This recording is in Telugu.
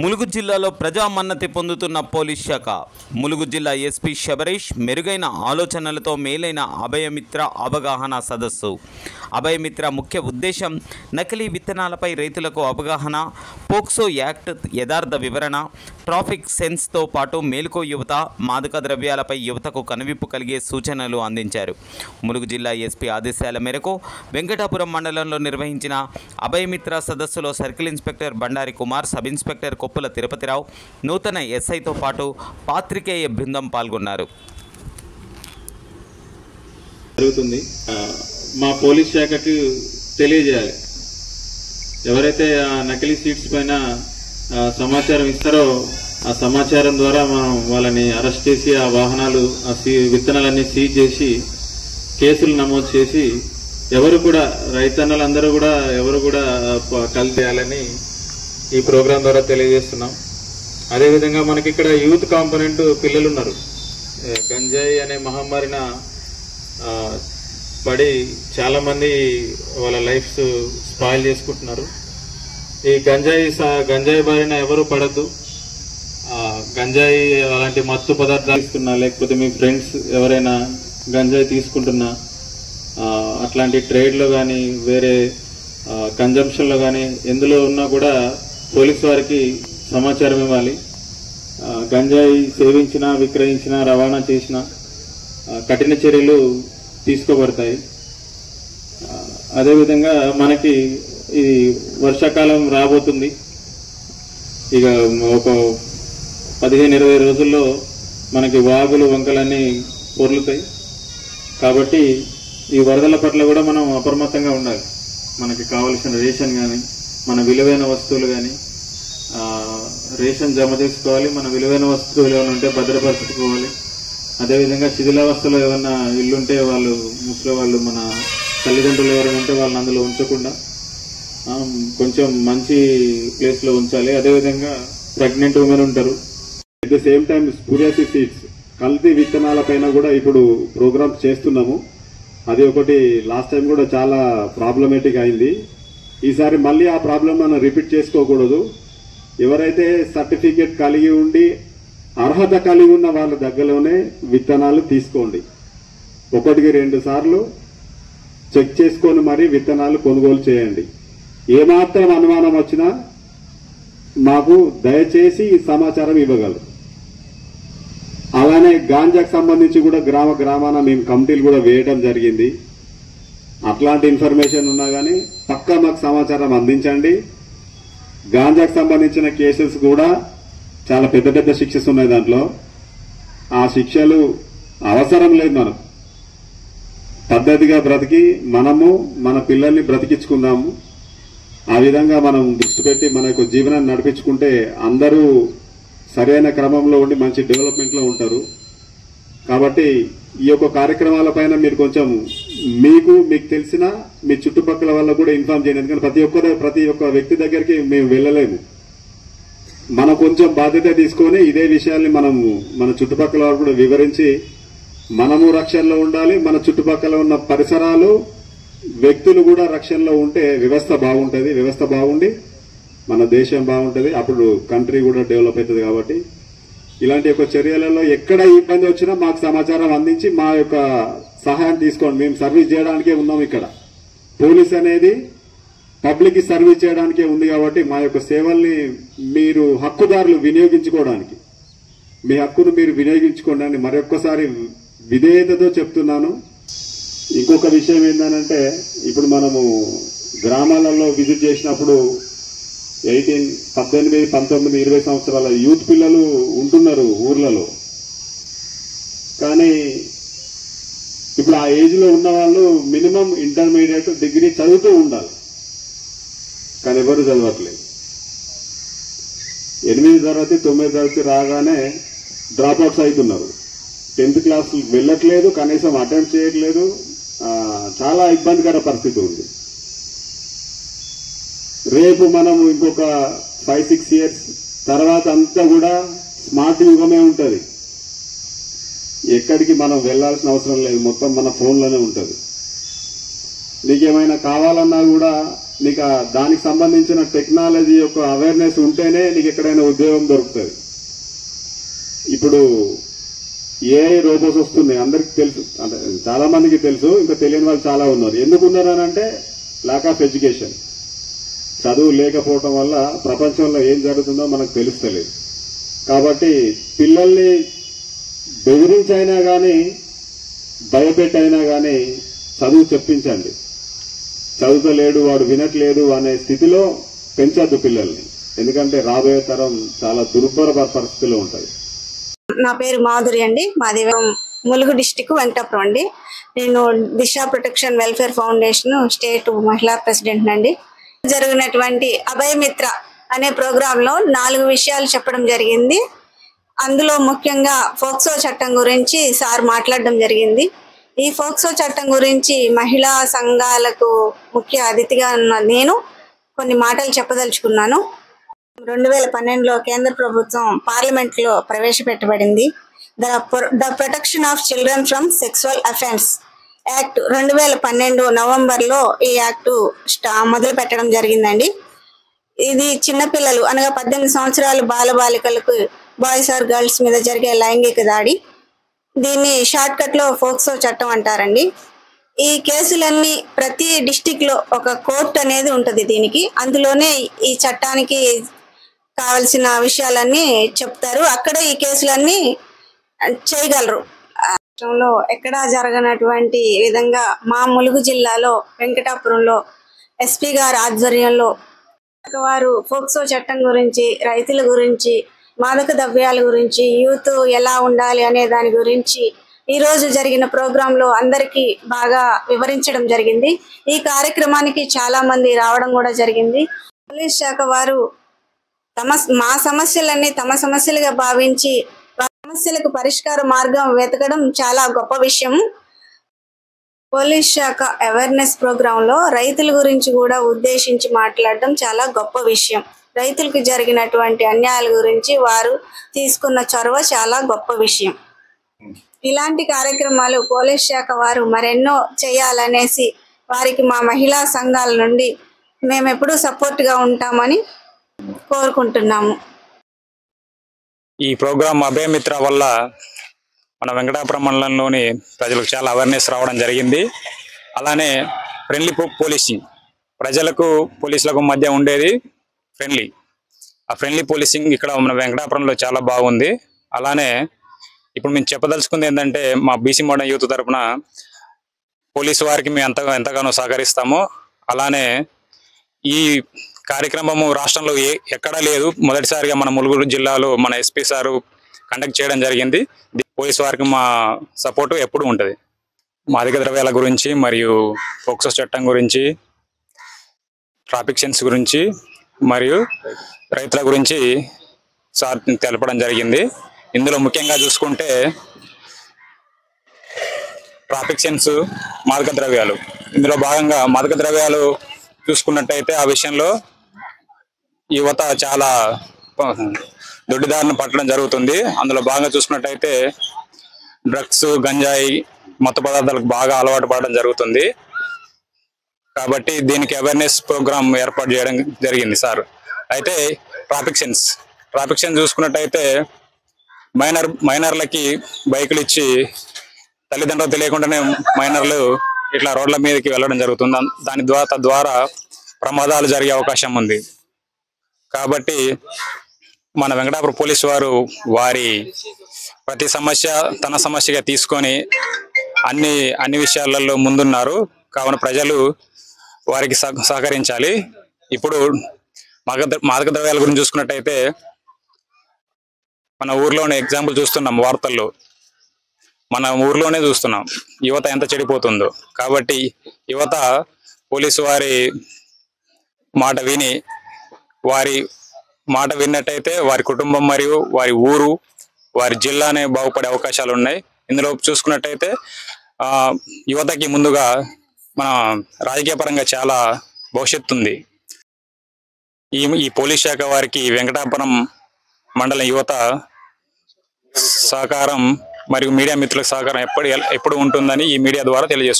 ములుగు జిల్లాలో ప్రజా మన్నతి పొందుతున్న పోలీస్ శాఖ. ములుగు జిల్లా ఎస్పీ శబరీష్ మెరుగైన ఆలోచనలతో మేలైన అభయమిత్ర అవగాహన సదస్సు. అభయమిత్ర ముఖ్య ఉద్దేశం నకిలీ విత్తనాలపై రైతులకు అవగాహన, పోక్సో యాక్ట్ యథార్థ వివరణ, ట్రాఫిక్ సెన్స్తో పాటు మేలుకో యువత, మాదక ద్రవ్యాలపై యువతకు కనువిప్పు కలిగే సూచనలు అందించారు. ములుగు జిల్లా ఎస్పీ ఆదేశాల మేరకు వెంకటాపురం మండలంలో నిర్వహించిన అభయమిత్ర సదస్సులో circle inspector Bandari Kumar, sub inspector Koppula Tirupatirao, నూతన ఎస్ఐతో పాటు పాత్రికేయ బృందం పాల్గొన్నారు. మా పోలీస్ శాఖకు తెలియజేయాలి. ఎవరైతే ఆ నకిలీ సీట్స్ పైన సమాచారం ఇస్తారో ఆ సమాచారం ద్వారా మనం వాళ్ళని అరెస్ట్ చేసి ఆ వాహనాలు విత్తనాలన్నీ సీజ్ చేసి కేసులు నమోదు చేసి ఎవరు కూడా రైతన్నలందరూ కూడా ఎవరు కూడా కలిపేయాలని ఈ ప్రోగ్రాం ద్వారా తెలియజేస్తున్నాం. అదేవిధంగా మనకి ఇక్కడ యూత్ కాంపోనెంట్ పిల్లలు ఉన్నారు. గంజాయి అనే మహమ్మారిన పడి చాలా మంది వాళ్ళ లైఫ్స్ స్పాయిల్ చేసుకుంటున్నారు. ఈ గంజాయి బారిన ఎవరు పడద్దు. గంజాయి అలాంటి మత్తు పదార్థాలు తీసుకున్నా, లేకపోతే మీ ఫ్రెండ్స్ ఎవరైనా గంజాయి తీసుకుంటున్నా, అట్లాంటి ట్రేడ్లో కానీ వేరే కన్జంప్షన్లో కానీ ఎందులో ఉన్నా కూడా పోలీస్ వారికి సమాచారం ఇవ్వాలి. గంజాయి సేవించినా, విక్రయించినా, రవాణా చేసినా కఠిన చర్యలు తీసుకోబడతాయి. అదేవిధంగా మనకి ఈ వర్షాకాలం రాబోతుంది. ఇక ఒక 15-20 రోజుల్లో మనకి వాగులు వంకలన్నీ పొర్లుతాయి. కాబట్టి ఈ వరదల పట్ల కూడా మనం అప్రమత్తంగా ఉండాలి. మనకి కావలసిన రేషన్ కానీ, మన విలువైన వస్తువులు కానీ రేషన్ జమ చేసుకోవాలి. మన విలువైన వస్తువులు ఏమైనా ఉంటే భద్రపరచుకోవాలి. అదేవిధంగా శిథిలావస్థలో ఏమైనా ఇల్లుంటే వాళ్ళు ముసలి వాళ్ళు, మన తల్లిదండ్రులు ఎవరైనా ఉంటే వాళ్ళని అందులో ఉంచకుండా కొంచెం మంచి ప్లేస్ లో ఉంచాలి. అదేవిధంగా ప్రెగ్నెంట్ ఉమెన్ ఉంటారు. అట్ ద సేమ్ టైం స్పూరియాసి సీడ్స్ కల్తీ విత్తనాల పైన కూడా ఇప్పుడు ప్రోగ్రామ్స్ చేస్తున్నాము. అది ఒకటి లాస్ట్ టైం కూడా చాలా ప్రాబ్లమేటిక్ అయింది. ఈసారి మళ్ళీ ఆ ప్రాబ్లం మనం రిపీట్ చేసుకోకూడదు. ఎవరైతే సర్టిఫికేట్ కలిగి ఉండి అర్హత కలిగి ఉన్న వాళ్ళ దగ్గరలోనే విత్తనాలు తీసుకోండి. 1-2 సార్లు చెక్ చేసుకొని మరీ విత్తనాలు కొనుగోలు చేయండి. ఏమాత్రం అనుమానం వచ్చినా మాకు దయచేసి ఈ సమాచారం ఇవ్వగలరు. అలానే గాంజాకు సంబంధించి కూడా గ్రామాన మేము కమిటీలు కూడా వేయడం జరిగింది. అట్లాంటి ఇన్ఫర్మేషన్ ఉన్నా కానీ పక్కా మాకు సమాచారం అందించండి. గాంజాకు సంబంధించిన కేసెస్ కూడా చాలా పెద్ద శిక్షలు ఉన్నాయి. దాంట్లో ఆ శిక్షలు అవసరం లేదు. మనం పద్ధతిగా బ్రతికి మనము మన పిల్లల్ని బ్రతికించుకుందాము. ఆ విధంగా మనం దృష్టి పెట్టి మన యొక్క జీవనాన్ని నడిపించుకుంటే అందరూ సరైన క్రమంలో ఉండి మంచి డెవలప్మెంట్ లో ఉంటారు. కాబట్టి ఈ యొక్క కార్యక్రమాలపైన మీరు కొంచెం మీకు తెలిసిన మీ చుట్టుపక్కల వాళ్ళకు కూడా ఇన్ఫార్మ్ చేయండి. ఎందుకంటే ప్రతి ఒక్క వ్యక్తి దగ్గరికి మేము వెళ్ళలేము. మనం కొంచెం బాధ్యత తీసుకొని ఇదే విషయాల్ని మనం మన చుట్టుపక్కల వాళ్ళు కూడా వివరించి మనము రక్షణలో ఉండాలి. మన చుట్టుపక్కల ఉన్న పరిసరాలు, వ్యక్తులు కూడా రక్షణలో ఉంటే వ్యవస్థ బాగుంటుంది. వ్యవస్థ బాగుండి మన దేశం బాగుంటుంది. అప్పుడు కంట్రీ కూడా డెవలప్ అవుతుంది. కాబట్టి ఇలాంటి యొక్క చర్యలలో ఎక్కడ ఇబ్బంది వచ్చినా మాకు సమాచారం అందించి మా యొక్క సహాయం తీసుకోండి. మేము సర్వీస్ చేయడానికే ఉన్నాం. ఇక్కడ పోలీస్ అనేది పబ్లిక్ కి సర్వీస్ చేయడానికే ఉంది. కాబట్టి మా యొక్క సేవల్ని మీరు హక్కుదారులు వినియోగించుకోవడానికి, మీ హక్కును మీరు వినియోగించుకోండి అని మరొక్కసారి విధేయతతో చెప్తున్నాను. ఇంకొక విషయం ఏంటంటే, ఇప్పుడు మనము గ్రామాలలో విజిట్ చేసినప్పుడు 18, 19, 20 సంవత్సరాల యూత్ పిల్లలు ఉంటున్నారు ఊర్లలో. కానీ ఇప్పుడు ఆ ఏజ్ లో ఉన్న వాళ్ళు మినిమం ఇంటర్మీడియట్, డిగ్రీ చదువుతూ ఉండాలి. కానీ ఎవరు చదవట్లేదు. 8 తరగతి 9 తరగతి రాగానే డ్రాప్ అవుట్స్ అవుతున్నారు. 10th క్లాస్ వెళ్ళట్లేదు, కనీసం అటెంప్ట్ చేయట్లేదు. చాలా ఇబ్బందికర పరిస్థితి ఉంది. రేపు మనం ఇంకొక 5-6 ఇయర్స్ తర్వాత అంతా కూడా స్మార్ట్ యుగమే ఉంటుంది. ఎక్కడికి మనం వెళ్లాల్సిన అవసరం లేదు. మొత్తం మన ఫోన్లోనే ఉంటుంది. నీకేమైనా కావాలన్నా కూడా నీకు దానికి సంబంధించిన టెక్నాలజీ యొక్క అవేర్నెస్ ఉంటేనే నీకు ఎక్కడైనా ఉద్యోగం దొరుకుతుంది. ఇప్పుడు ఏఐ రోబోస్ వస్తున్నాయి, అందరికి తెలుసు, అంటే చాలా మందికి తెలుసు, ఇంకా తెలియని వాళ్ళు చాలా ఉన్నారు. ఎందుకు ఉన్నారు అని అంటే ల్యాక్ ఆఫ్ ఎడ్యుకేషన్, చదువు లేకపోవటం వల్ల ప్రపంచంలో ఏం జరుగుతుందో మనకు తెలుస్తలేదు. కాబట్టి పిల్లల్ని బెదిరించైనా కానీ భయపెట్టైనా కానీ చదువు చెప్పించండి. చదువుతలేడు, వాడు వినట్లేదు అనే స్థితిలో పెంచద్దు పిల్లల్ని, ఎందుకంటే రాబోయే తరం చాలా దుర్భర పరిస్థితిలో ఉంటుంది. నా పేరు మాధురి అండి. మాది ములుగు డిస్టిక్ వెంకటాపురం అండి. నేను దిశ ప్రొటెక్షన్ వెల్ఫేర్ ఫౌండేషన్ స్టేట్ మహిళా ప్రెసిడెంట్ అండి. జరిగినటువంటి అభయమిత్ర అనే ప్రోగ్రామ్ లో 4 విషయాలు చెప్పడం జరిగింది. అందులో ముఖ్యంగా ఫోక్సో చట్టం గురించి సార్ మాట్లాడడం జరిగింది. ఈ ఫోక్సో చట్టం గురించి మహిళా సంఘాలకు ముఖ్య అతిథిగా ఉన్న నేను కొన్ని మాటలు చెప్పదలుచుకున్నాను. 2012లో కేంద్ర ప్రభుత్వం పార్లమెంట్ లో ప్రవేశపెట్టబడింది. The protection of children from sexual offence act 2012 నవంబర్లో ఈ యాక్ట్ మొదలు పెట్టడం జరిగిందండి. ఇది చిన్నపిల్లలు అనగా 18 సంవత్సరాల బాలబాలికలకు బాయ్స్ ఆర్ గర్ల్స్ మీద జరిగే లైంగిక దాడి, దీన్ని షార్ట్ కట్ లో ఫోక్సో చట్టం అంటారండి. ఈ కేసులన్నీ ప్రతి డిస్టిక్ లో ఒక కోర్టు అనేది ఉంటది దీనికి. అందులోనే ఈ చట్టానికి కావలసిన విషయాలన్నీ చెప్తారు. అక్కడ ఈ కేసులన్నీ చేయగలరు. రాష్ట్రంలో ఎక్కడా జరగనటువంటి విధంగా మా ములుగు జిల్లాలో వెంకటాపురంలో ఎస్పీ గారి ఆధ్వర్యంలో వారు ఫోక్సో చట్టం గురించి, రైతుల గురించి, మాదక ద్రవ్యాల గురించి, యూత్ ఎలా ఉండాలి అనే దాని గురించి ఈ రోజు జరిగిన ప్రోగ్రామ్ లో అందరికీ బాగా వివరించడం జరిగింది. ఈ కార్యక్రమానికి చాలా మంది రావడం కూడా జరిగింది. పోలీస్ శాఖ వారు మా సమస్యలన్నీ తమ సమస్యలుగా భావించి సమస్యలకు పరిష్కార మార్గం వెతకడం చాలా గొప్ప విషయం. పోలీస్ శాఖ అవేర్నెస్ ప్రోగ్రామ్ లో రైతుల గురించి కూడా ఉద్దేశించి మాట్లాడడం చాలా గొప్ప విషయం. రైతులకు జరిగినటువంటి అన్యాయాల గురించి వారు తీసుకున్న చొరవ చాలా గొప్ప విషయం. ఇలాంటి కార్యక్రమాలు పోలీస్ శాఖ వారు మరెన్నో చేయాలనేసి వారికి మా మహిళా సంఘాల నుండి మేము ఎప్పుడూ సపోర్ట్ గా ఉంటామని కోరుకుంటున్నాము. ఈ ప్రోగ్రాం అభయమిత్ర వల్ల మన వెంకటాపురం మండలంలోని ప్రజలకు చాలా అవేర్నెస్ రావడం జరిగింది. అలానే ఫ్రెండ్లీ పోలీసింగ్, ప్రజలకు పోలీసులకు మధ్య ఉండేది ఫ్రెండ్లీ. ఆ ఫ్రెండ్లీ పోలీసింగ్ ఇక్కడ మన వెంకటాపురంలో చాలా బాగుంది. అలానే ఇప్పుడు మేము చెప్పదలుచుకుంది ఏంటంటే, మా బీసీ మోడర్న్ యూత్ తరఫున పోలీసు వారికి మేము ఎంతగానో సహకరిస్తాము. అలానే ఈ కార్యక్రమము రాష్ట్రంలో ఎక్కడా లేదు, మొదటిసారిగా మన ములుగు జిల్లాలో మన ఎస్పీ సారు కండక్ట్ చేయడం జరిగింది. పోలీసు వారికి మా సపోర్టు ఎప్పుడు ఉంటుంది. మాదక ద్రవ్యాల గురించి మరియు ఫోక్సో చట్టం గురించి, ట్రాఫిక్ సెన్స్ గురించి మరియు రైతుల గురించి సార్ తెలపడం జరిగింది. ఇందులో ముఖ్యంగా చూసుకుంటే ట్రాఫిక్ సెన్స్, మాదక ద్రవ్యాలు, ఇందులో భాగంగా మాదక ద్రవ్యాలు చూసుకున్నట్టయితే ఆ విషయంలో యువత చాలా దొడ్డిదారిని పట్టడం జరుగుతుంది. అందులో భాగంగా చూసుకున్నట్టయితే డ్రగ్స్, గంజాయి, మత్తు పదార్థాలకు బాగా అలవాటు పడడం జరుగుతుంది. కాబట్టి దీనికి అవేర్నెస్ ప్రోగ్రామ్ ఏర్పాటు చేయడం జరిగింది సార్. అయితే ట్రాఫిక్ సెన్స్ చూసుకున్నట్టయితే మైనర్లకి బైకులు ఇచ్చి తల్లిదండ్రులు తెలియకుండానే మైనర్లు ఇట్లా రోడ్ల మీదకి వెళ్ళడం జరుగుతుంది. దాని తద్వారా ప్రమాదాలు జరిగే అవకాశం ఉంది. కాబట్టి మన వెంకటాపురం పోలీసు వారు వారి ప్రతి సమస్య తన సమస్యగా తీసుకొని అన్ని విషయాలలో ముందున్నారు. కావున ప్రజలు వారికి సహకరించాలి. ఇప్పుడు మాదక ద్రవ్యాల గురించి చూసుకున్నట్టయితే మన ఊర్లోనే ఎగ్జాంపుల్ చూస్తున్నాం, వార్తల్లో మన ఊర్లోనే చూస్తున్నాం యువత ఎంత చెడిపోతుందో. కాబట్టి యువత పోలీసు వారి మాట విన్నట్టయితే వారి కుటుంబం మరియు వారి ఊరు, వారి జిల్లానే బాగుపడే అవకాశాలు ఉన్నాయి. ఇందులో చూసుకున్నట్టయితే యువతకి ముందుగా మన రాజకీయ పరంగా చాలా భవిష్యత్తు ఉంది. ఈ పోలీస్ శాఖ వారికి వెంకటాపురం మండలం యువత సహకారం మరియు మీడియా మిత్రులకు సహకారం ఎప్పుడు ఉంటుందని ఈ మీడియా ద్వారా తెలియజేసుకుంటున్నాను.